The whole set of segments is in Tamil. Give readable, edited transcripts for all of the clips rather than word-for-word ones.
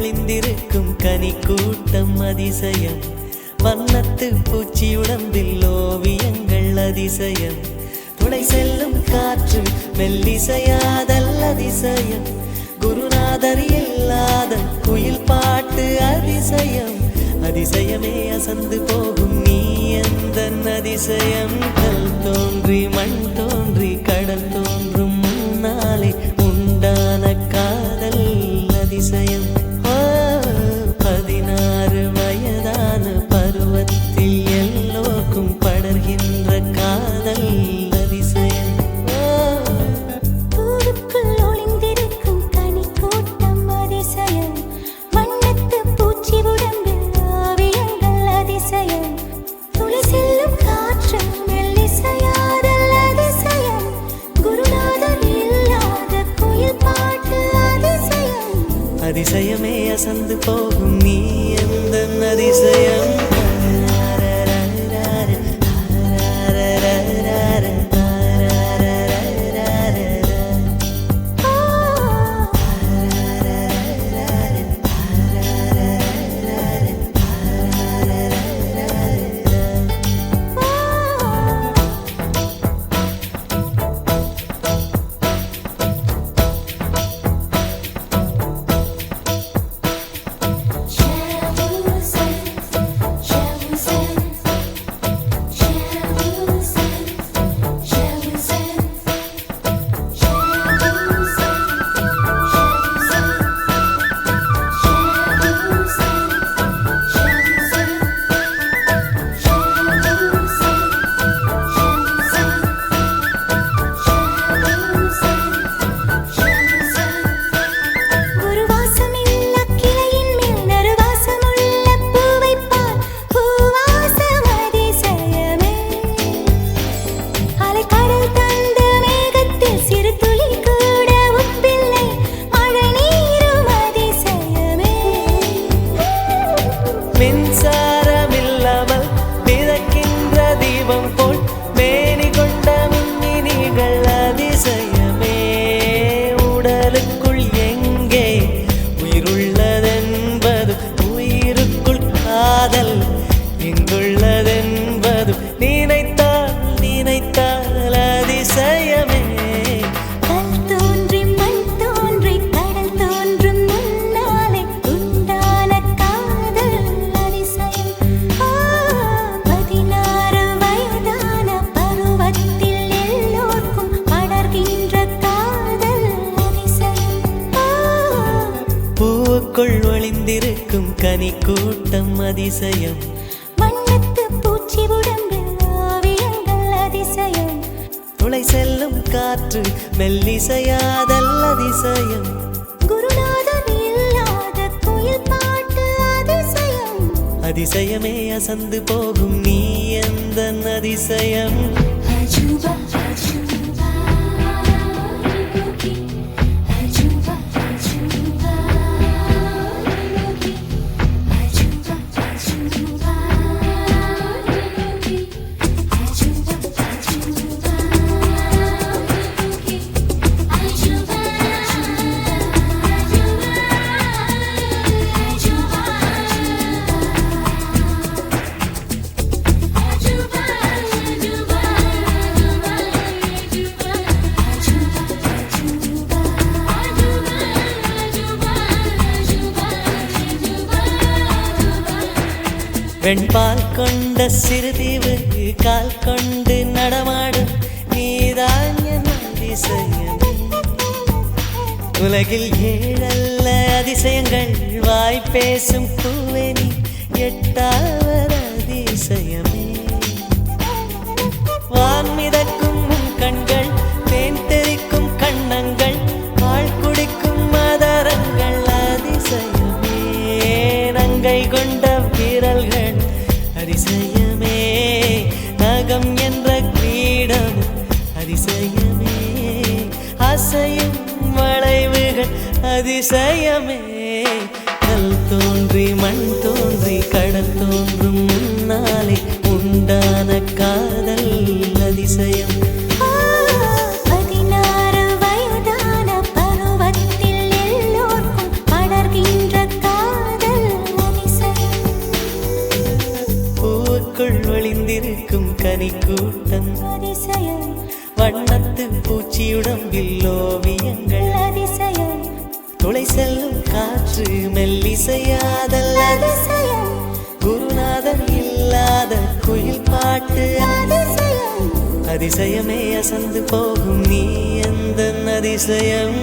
ஒளிந்திருக்கும் கனி கூட்டம் அதிசயம். வண்ணத்து பூச்சி உடம்பில் ஓவியங்கள் அதிசயம். துளை செல்லும் காற்று மெல்லிசையாதல் அதிசயம். குருநாதர் இல்லாத குயில் பாட்டு அதிசயம். அதிசயமே அசந்து போகும் நீ எந்த அதிசயம். கல் தோன்றி மண் தோன்றி கடல் தோன்றும் முன்னாலே உண்டான காதல் அதிசயம். 16 வயதான பருவத்தில் எல்லோருக்கும் படர்கின்ற காதல் அதிசயம். பூவுக்குள் ஒளிந்திருக்கும் கனி கூட்டம் அதிசயம். வண்ணத்து பூச்சி உடம்பில் ஓவியங்கள் அதிசயம். துளி செல்லும் காற்று மெல்லிசையாதல் அதிசயம். குருநாதர் இல்லாத குயில் பாட்டு அதிசயம். அதிசயமே அசந்து போகும் நீ எந்த அதிசயம். ஒளிந்திருக்கும் கனி கூட்டம் அதிசயம். வண்ணத்து பூச்சி உடம்பில் ஓவியங்கள் அதிசயம். துளை செல்லும் காற்று மெல்லிசையாதல் அதிசயம். குருநாதர் இல்லாத குயில் பாட்டு அதிசயம். அதிசயமே அசந்து போகும் நீ எந்த அதிசயம். அஜூபா வெண்பால் கொண்ட சிறுதீவு கால் கொண்டு நடமாடும் நீதான் என் அதிசயம். உலகில் 7 அதிசயங்கள் வாய் பேசும் பூவெனி 8வது அதிசயமே. வான் மிதக்கும் கண்கள் தேன் தெறிக்கும் கண்ணங்கள் பால் குடிக்கும் மதரங்கள் அதிசயமே. நங்கை கொண்ட விரல்கள் அதிசயமே. நகம் என்ற கிரீடம் அதிசயமே. அசையும் வளைவுகள் அதிசயமே. கல் தோன்றி மண் தோன்றி கடல் தோன்றும் முன்னாலே உண்டான காதல் அதிசயம். 16 வயதான பருவத்தில் எல்லோருக்கும் படர்கின்ற கனி கூட்டம் அதிசயம் வண்ணத்து பூச்சியுடம்பில் ஓவியங்கள் அதிசயம் துளை செல்லும் காற்று மெல்லிசையாதல் அதிசயம் குருநாதன் இல்லாத குயில் பாட்டு அதிசயம் அதிசயமே அசந்து போகும் நீ எந்த அதிசயம்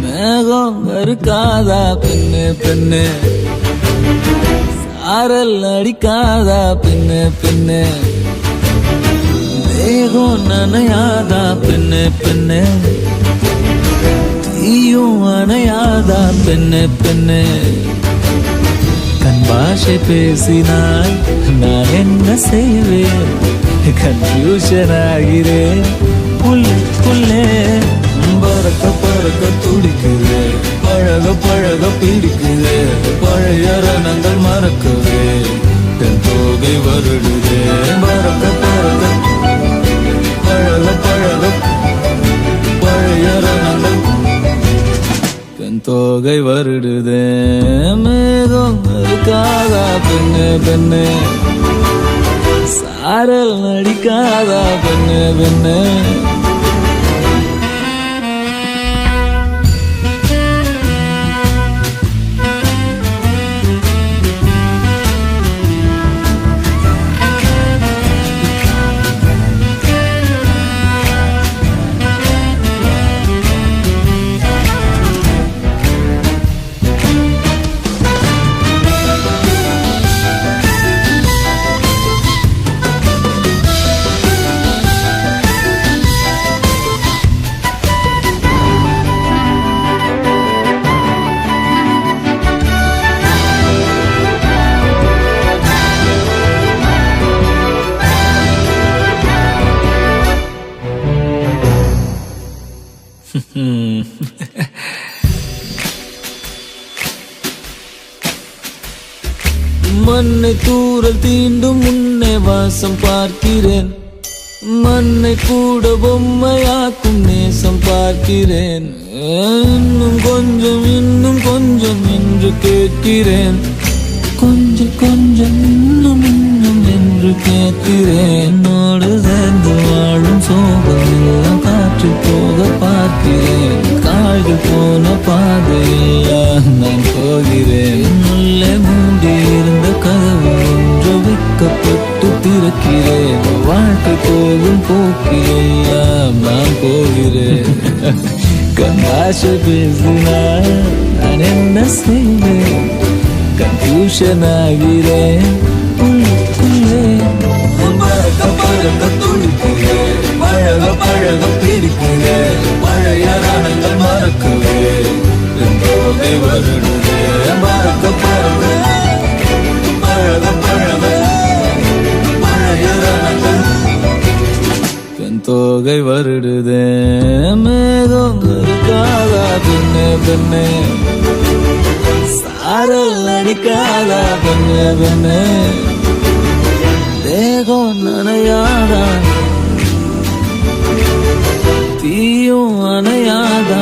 மேகம் இருக்காதா பெண்ணு பெண்ணு சாரல் அடிக்காதா பெண்ணு பெண்ணு தேகம் நனையாதா பெண்ணு பெண்ணு தீயும் அணையாதா பெண்ணு பெண்ணு கண் பாஷை பேசினால் நான் என்ன செய்வேன் கன்ஃபியூஷன் ஆகிறேன் உள்ளே பறக்க பறக்க துடிக்குது பழக பழக பிடிக்குது பழைய ரணங்கள் மறக்கவே தென் தோகை வருடுது பறக்க பறக்க பழக பழக பழைய ரணங்கள் தென் தோகை வருடுது மேகம் இருக்காதா பெண்ணு பெண்ணு சாரல் நடிக்காதா பெண்ணு பெண்ணு மண்ணை தூரல் தீண்டும் முன்னே வாசம் பார்க்கிறேன் மண்ணை கூட பொம்மையாக்கும் நேசம் பார்க்கிறேன் இன்னும் கொஞ்சம் என்று கேட்கிறேன் கொஞ்சம் கொஞ்சம் இன்னும் என்று கேட்கிறேன் என்னோடு சேர்ந்து வாழும் சோகம் எல்லாம் காற்று போக பார்க்கிறேன் காய்கள் போன பாதையெல்லாம் நான் போகிறேன் உள்ளே மூடி இருந்த கதவு ஒன்று வைக்கப்பட்டு திறக்கிறேன் வாழ்க்கை போகும் போக்கிலெல்லாம் நான் போகிறேன் கண்ணாசை பேசினால் நான் என்ன செய்வேன் கன்ஃபியூஷன் ஆகிறேன் உள்ளுக்குள்ளே பறக்க பறக்க துடிக்கிறேன் பழக பழக பிடிக்கிறேன் பழைய ரணங்கள் மறக்கவே என் தோகை வருடுதே பறக்க பறக்க பழக பழக பழைய ரணங்கள் என் தோகை வருடுதே மேகம் இருக்காதா பெண்ணே பெண்ணே சாரல் அடிக்காதா பெண்ணே பெண்ணே தேகம் நனையாதா தீயும் அணையாதா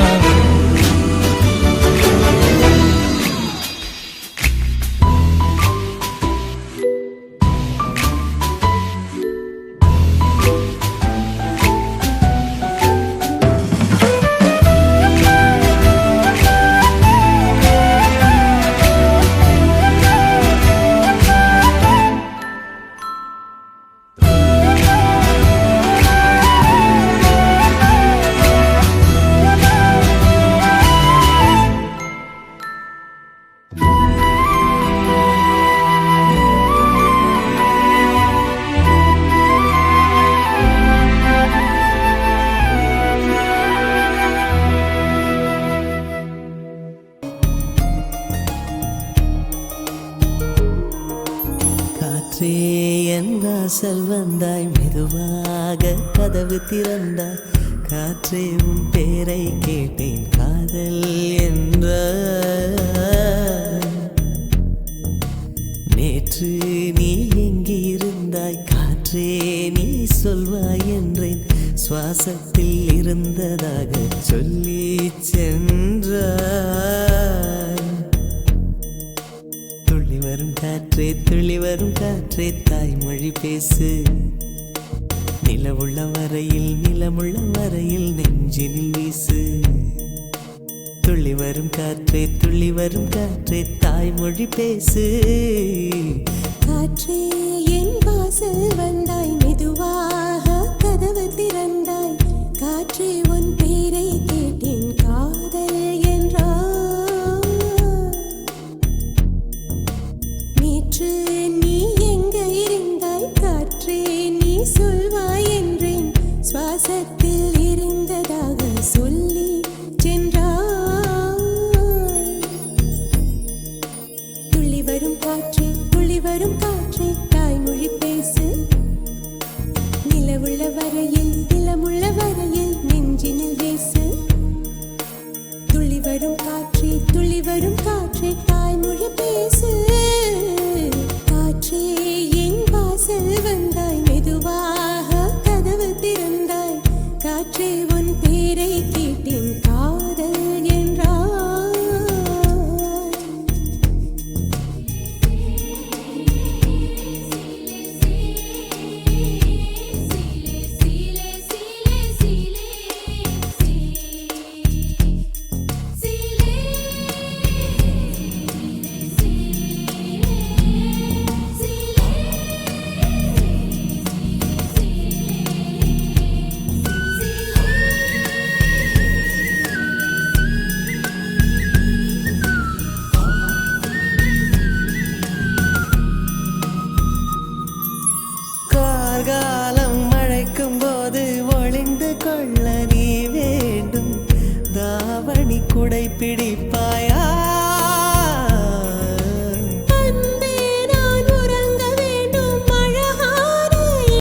காற்றே என் வாசல் வந்தாய், மெதுவாக கதவு திறந்தாய். காற்றே உன் பேரை கேட்டேன், காதல் என்ற. நேற்று நீ எங்கிருந்தாய், காற்றே நீ சொல்வாய் என்றேன். சுவாசத்தில் இருந்ததாக சொல்லி சென்றாய். துள்ளி வரும் காற்றே, துள்ளி வரும் காற்றே, தாய்மொழி பேசு. நிலவுள்ள வரையில், நிலமுள்ள வரையில் நெஞ்சினில் வீசு. துள்ளி வரும் காற்றே, துள்ளி வரும் காற்றே, தாய்மொழி பேசு. காற்றே என் வாசல் வந்தாய், மெதுவாக கதவு திறந்தாய். காற்றே உன் பேரை கேட்டேன், காதல் என்றாய். நேற்று நீ எங்க இருந்தாய், காற்றே நீ சொல்வாய் என்றேன். சுவாசத்தில் இருந்ததாக சொல்லி சென்றாய். துள்ளி வரும் காற்றே, துள்ளி வரும் காற்றே, தாய்மொழி பேசு. நிலவுள்ள வரையில், நிலமுள்ள வரையில் நெஞ்சினில் வீசு. துள்ளி வரும் காற்றே, துள்ளி வரும் காற்றே, தாய்மொழி பேசு. காற்றே என் வாசல் வந்தாய், மெதுவாக கதவு திறந்தாய். காற்றே உன் பேரை கேட்டேன், காதல் என்றாய். கார்காலம் மழைக்கும் போது ஒளிந்து கொள்ள நீ வேண்டும். தாவணி குடை பிடிப்பாய்,